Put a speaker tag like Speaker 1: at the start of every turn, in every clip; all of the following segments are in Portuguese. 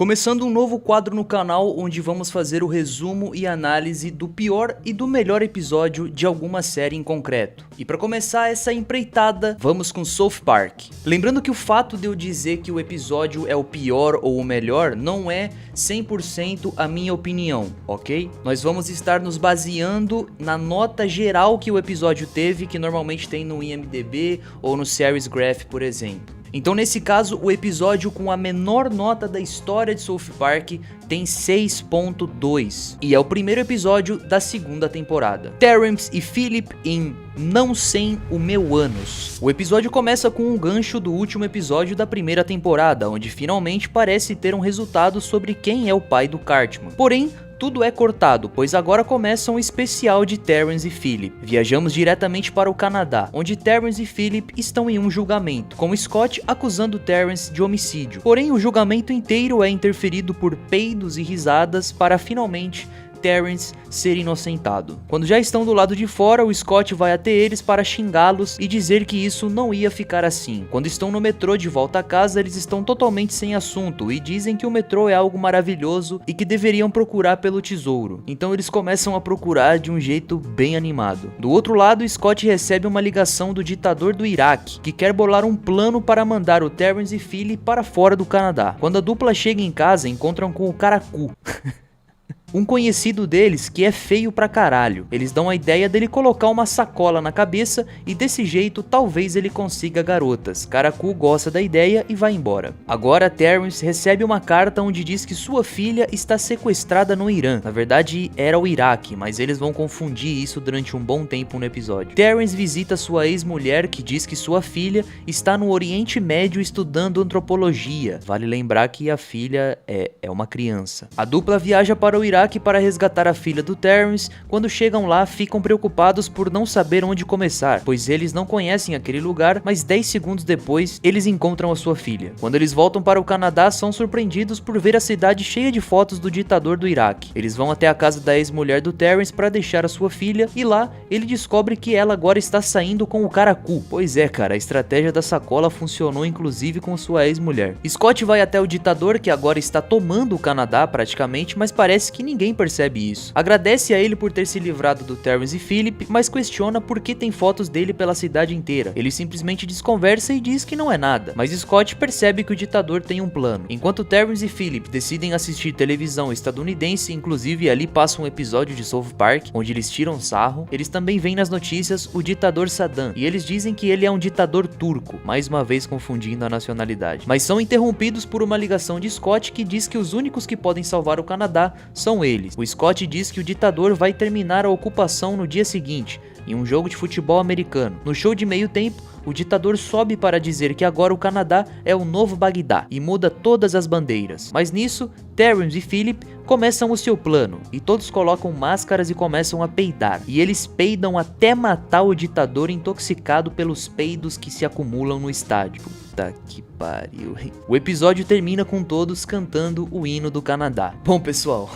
Speaker 1: Começando um novo quadro no canal onde vamos fazer o resumo e análise do pior e do melhor episódio de alguma série em concreto. E para começar essa empreitada, vamos com South Park. Lembrando que o fato de eu dizer que o episódio é o pior ou o melhor não é 100% a minha opinião, ok? Nós vamos estar nos baseando na nota geral que o episódio teve, que normalmente tem no IMDb ou no Series Graph, por exemplo. Então nesse caso, o episódio com a menor nota da história de South Park tem 6.2 e é o primeiro episódio da segunda temporada. Terrence e Phillip em Não Sem o Meu Ânus. O episódio começa com um gancho do último episódio da primeira temporada, onde finalmente parece ter um resultado sobre quem é o pai do Cartman. Porém, tudo é cortado, pois agora começa um especial de Terrence e Phillip. Viajamos diretamente para o Canadá, onde Terrence e Phillip estão em um julgamento, com Scott acusando Terrence de homicídio. Porém, o julgamento inteiro é interferido por peidos e risadas para finalmente Terrence ser inocentado. Quando já estão do lado de fora, o Scott vai até eles para xingá-los e dizer que isso não ia ficar assim. Quando estão no metrô de volta a casa, eles estão totalmente sem assunto e dizem que o metrô é algo maravilhoso e que deveriam procurar pelo tesouro. Então eles começam a procurar de um jeito bem animado. Do outro lado, Scott recebe uma ligação do ditador do Iraque, que quer bolar um plano para mandar o Terrence e Phillip para fora do Canadá. Quando a dupla chega em casa, encontram com o Caracu. Um conhecido deles que é feio pra caralho. Eles dão a ideia dele colocar uma sacola na cabeça e desse jeito talvez ele consiga garotas. Caracu gosta da ideia e vai embora. Agora Terrence recebe uma carta onde diz que sua filha está sequestrada no Irã. Na verdade era o Iraque, mas eles vão confundir isso durante um bom tempo no episódio. Terrence visita sua ex-mulher que diz que sua filha está no Oriente Médio estudando antropologia. Vale lembrar que a filha é uma criança. A dupla viaja para o Iraque para resgatar a filha do Terrence. Quando chegam lá, ficam preocupados por não saber onde começar, pois eles não conhecem aquele lugar, mas 10 segundos depois, eles encontram a sua filha. Quando eles voltam para o Canadá, são surpreendidos por ver a cidade cheia de fotos do ditador do Iraque. Eles vão até a casa da ex-mulher do Terrence para deixar a sua filha, e lá, ele descobre que ela agora está saindo com o Caracu. Pois é, cara, a estratégia da sacola funcionou inclusive com sua ex-mulher. Scott vai até o ditador, que agora está tomando o Canadá praticamente, mas parece que ninguém percebe isso. Agradece a ele por ter se livrado do Terrence e Phillip, mas questiona por que tem fotos dele pela cidade inteira. Ele simplesmente desconversa e diz que não é nada, mas Scott percebe que o ditador tem um plano. Enquanto Terrence e Phillip decidem assistir televisão estadunidense, inclusive ali passa um episódio de South Park, onde eles tiram sarro, eles também veem nas notícias o ditador Saddam, e eles dizem que ele é um ditador turco, mais uma vez confundindo a nacionalidade. Mas são interrompidos por uma ligação de Scott que diz que os únicos que podem salvar o Canadá são eles. O Scott diz que o ditador vai terminar a ocupação no dia seguinte, em um jogo de futebol americano. No show de meio tempo, o ditador sobe para dizer que agora o Canadá é o novo Bagdá e muda todas as bandeiras. Mas nisso, Terrence e Phillip começam o seu plano e todos colocam máscaras e começam a peidar. E eles peidam até matar o ditador intoxicado pelos peidos que se acumulam no estádio. Puta que pariu. O episódio termina com todos cantando o hino do Canadá. Bom, pessoal,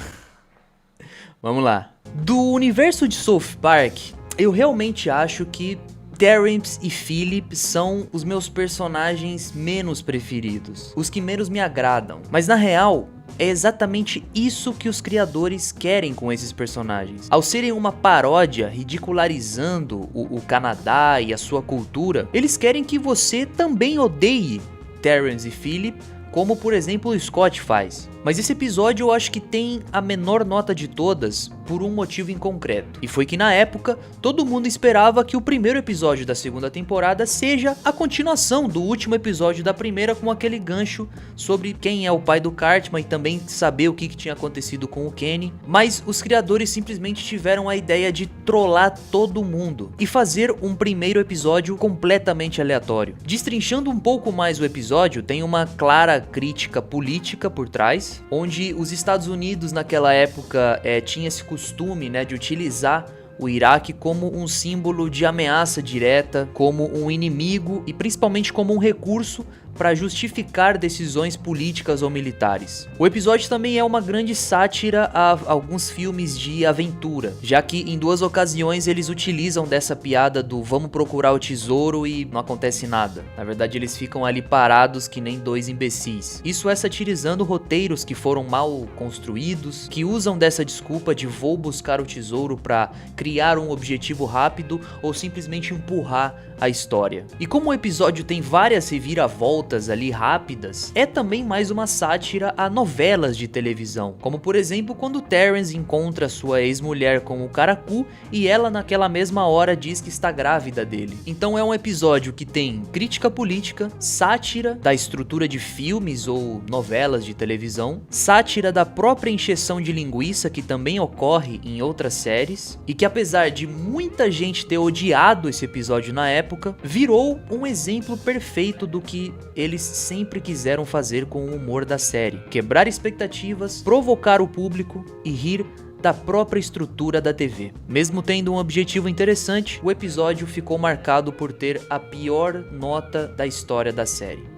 Speaker 1: vamos lá. Do universo de South Park, eu realmente acho que Terrence e Phillip são os meus personagens menos preferidos, os que menos me agradam. Mas na real, é exatamente isso que os criadores querem com esses personagens. Ao serem uma paródia ridicularizando o Canadá e a sua cultura, eles querem que você também odeie Terrence e Phillip, como por exemplo o Scott faz. Mas esse episódio eu acho que tem a menor nota de todas por um motivo em concreto. E foi que na época, todo mundo esperava que o primeiro episódio da segunda temporada seja a continuação do último episódio da primeira, com aquele gancho sobre quem é o pai do Cartman e também saber o que tinha acontecido com o Kenny. Mas os criadores simplesmente tiveram a ideia de trollar todo mundo e fazer um primeiro episódio completamente aleatório. Destrinchando um pouco mais o episódio, tem uma clara crítica política por trás, onde os Estados Unidos naquela época tinha esse costume, de utilizar o Iraque como um símbolo de ameaça direta, como um inimigo e principalmente como um recurso para justificar decisões políticas ou militares. O episódio também é uma grande sátira a alguns filmes de aventura, já que em 2 ocasiões eles utilizam dessa piada do vamos procurar o tesouro e não acontece nada. Na verdade, eles ficam ali parados que nem 2 imbecis. Isso é satirizando roteiros que foram mal construídos, que usam dessa desculpa de vou buscar o tesouro para criar um objetivo rápido ou simplesmente empurrar a história. E como o episódio tem várias reviravoltas ali rápidas, é também mais uma sátira a novelas de televisão, como por exemplo quando Terrence encontra sua ex-mulher com o Caracu e ela naquela mesma hora diz que está grávida dele. Então é um episódio que tem crítica política, sátira da estrutura de filmes ou novelas de televisão, sátira da própria encheção de linguiça que também ocorre em outras séries, e que apesar de muita gente ter odiado esse episódio na época, virou um exemplo perfeito do que eles sempre quiseram fazer com o humor da série: quebrar expectativas, provocar o público e rir da própria estrutura da TV. Mesmo tendo um objetivo interessante, o episódio ficou marcado por ter a pior nota da história da série.